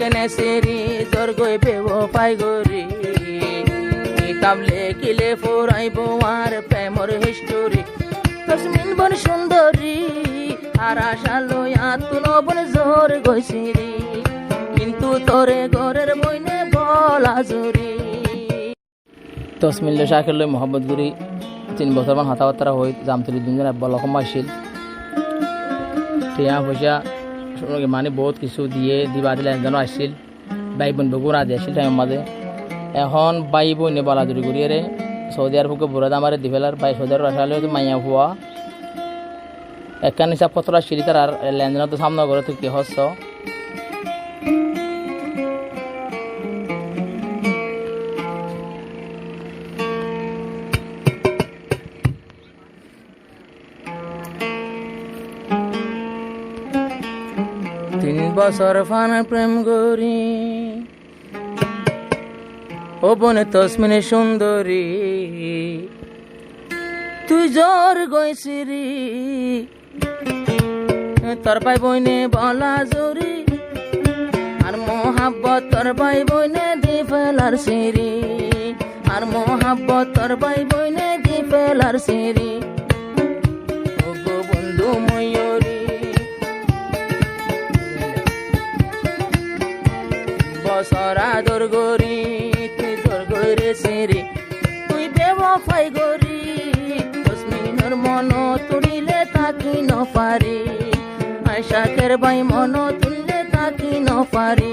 কেনে সেরি জোর গই পেব পাই গরি কিতাব লেখিলে ফুরাইব আর প্রেমর হিস্টোরি তসমিন বন সুন্দরী আর আশা লইয়া তুলো বন জোর গইছিরি কিন্তু তোরে ঘরের বইনে বলা জুরি তসমিন লে শাকির লই মোহাম্মদ গুরি 3 বছর মান হাতাবার্তা হই জামতলি দুজন বলকম আসিল টিয়া পয়সা মানে বহুত কিছু দিয়ে দিবা দিলে একজন আসছিল ভাই বোন বগুড়া দিয়ে আসছিল টাইমের মাঝে এখন ভাই বোনে বলা জুড়ি করিয়ে রে সৌদি আরবকে বুড়া দামারে দি ফেলার ভাই সৌদি আরব আসালে তো মাইয়া হওয়া একখান হিসাবপত্র আসছিল তার আর লেনদেন তো সামনে করে তুই কি হচ্ছ বছর ফান প্রেম গরি ও বনে তসমিনে সুন্দরী তুই জোর গইছিরি তোর ভাই বইনে বলা জুরি আর মোহাব্বত তোর ভাই বইনে দি ফেলার সিরি আর মোহাব্বত তোর ভাই বইনে দি ফেলার সিরি ও গো বন্ধু ময়ূরী বসরা দর গরি তুই দর গরে সেরি তুই বেওয়াফাই গরি তসমিনের মন তুলিলে তাকি ন পারি আশাকের ভাই মন তুললে তাকি ন পারি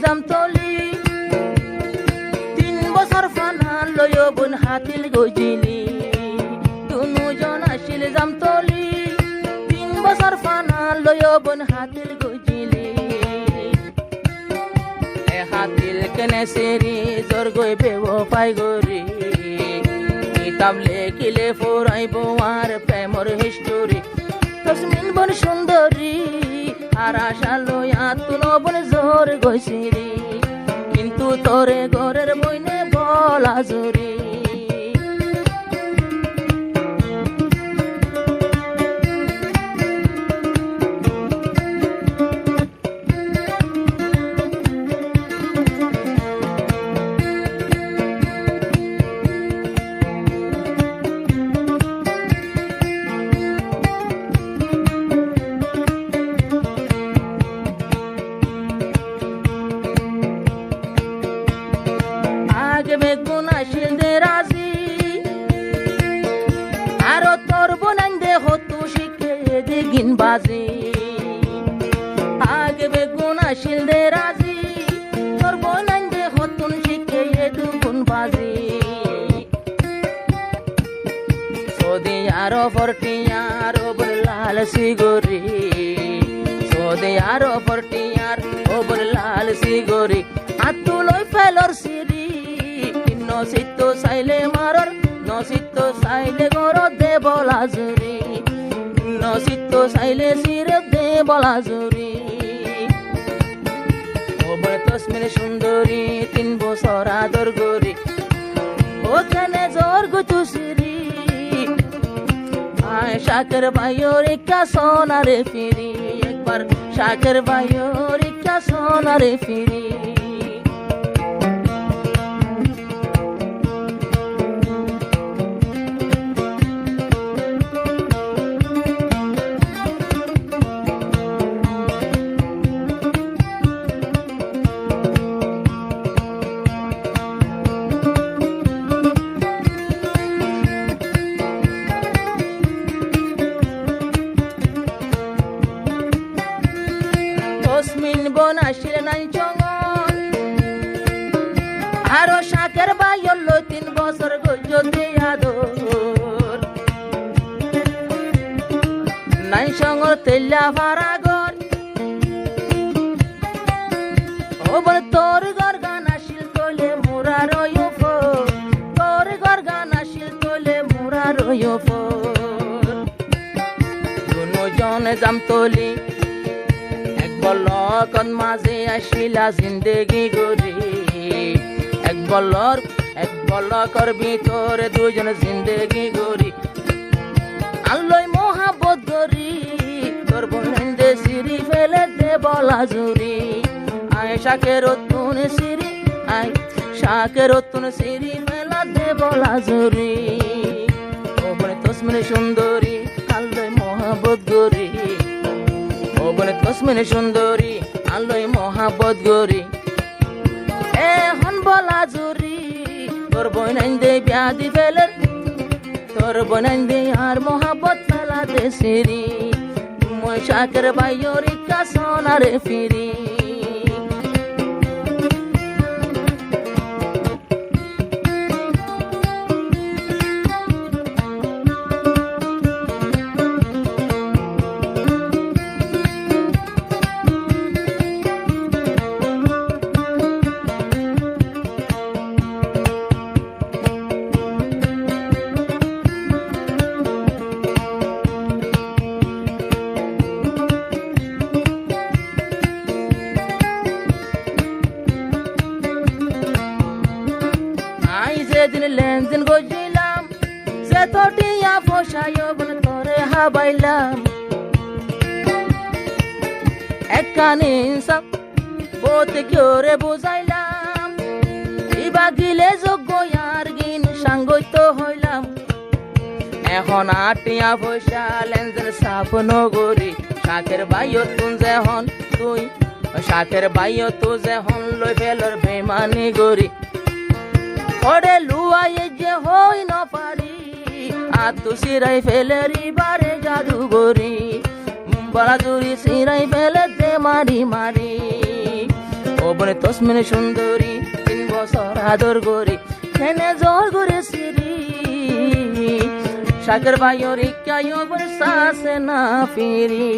জামতলি 3 বছর ফানা লয় বোন হাতিল গজিলি দুজন আসিল জামতলি 3 বছর ফানা লয় বোন হাতিল গজিলি এ হাতিল কেনে সেরি জোর গই পেব পাই গরি কিতাব লেখিলে ফুরাইব আর প্রেমর হিস্টোরি তসমিন বন সুন্দরী আর আশা লইয়া তুলো বন জোর গইছিরি কিন্তু তোরে ঘরের বইনে বলা জুরি বেগুন আসিল দে রাজি আরো তোর বোনান দে হতু শিখে দে গিন বাজি আগে বেগুন আসিল দে রাজি তোর বোনান দে হতুন শিখে দে গুন বাজি সৌদি আরো ফরটিয়ার ওবর লাল সিগরি সৌদি আরো ফরটিয়ার ওবর লাল সিগরি আতুলই ফেলর সিরি নসিতো সাইলে মারর নসিতো সাইলে গর দে বলা জুরি নসিতো সাইলে সির দে বলা জুরি ও বড় তসমিন সুন্দরী 3 বছর আদর গরি ওখানে জোর গুতু সিরি আয় শাকের ভাইয়ের একা সোনারে ফিরি একবার শাকের ভাইয়ের একা সোনারে ফিরি তসমিন বন আসিল নাই চঙ্গন আরো শাকের ভাইয়ের লই 3 বছর গজতে আদর নাই সঙ্গর তেল্লা ফারাগর ও বলে তোর ঘর গান আসিল তোলে মোরা রয়ো তোর ঘর গান আসিল তোলে মোরা রয়ো দুজনে যাম তোলি এক বলকত মাঝে আসিলা জিন্দেগি গরি এক বলকর ভিতরে দুজন জিন্দেগি গরি আল্লই মহাবত গরি তোর বন্ধে সিঁড়ি ফেলে দে বলা জুরি আয় শাকের তুন সিঁড়ি আয় শাকের তুন সিঁড়ি ফেলা দে বলা জুরি ও বলে তসমিনে সুন্দরী আল্লই মহাবত গরি ও বলে তসমিনে সুন্দরী আল্লই মহাবত গরি এ হন বলা জুরি তোর বইনাইন দে ব্যাধি ফেলে তোর বনাইন দে আর মহাবত ফেলা দে সিঁড়ি মই শাকের বাইয়রি কাসনারে ফিরি যেদিন লেনদিন গজিলাম সে তো টিয়া ফসায় বলে তোরে হাবাইলাম এক কানে সব বোতে কেউরে বুঝাইলাম ইবা গিলে যোগ্য আর গিন সাঙ্গত হইলাম এখন আটিয়া ফসা লেনদেন সাপন গরি শাকের বাইয় তুন যেহন তুই শাকের বাইয় তু যেহন লই ফেলর বেমানি গরি ওরে লুয়ায়ে যে হই ন পারি আতু সিরাই ফেলেরি বারে জাদুগরি বলা জুরি সিরাই ফেলে দে মারি মারি ও বলে তসমিনে সুন্দরী 3 বছর আদর গরি কেনে জোর গরে সিরি শাকের বাইয়রি কায়ো বলে সাসে না ফিরি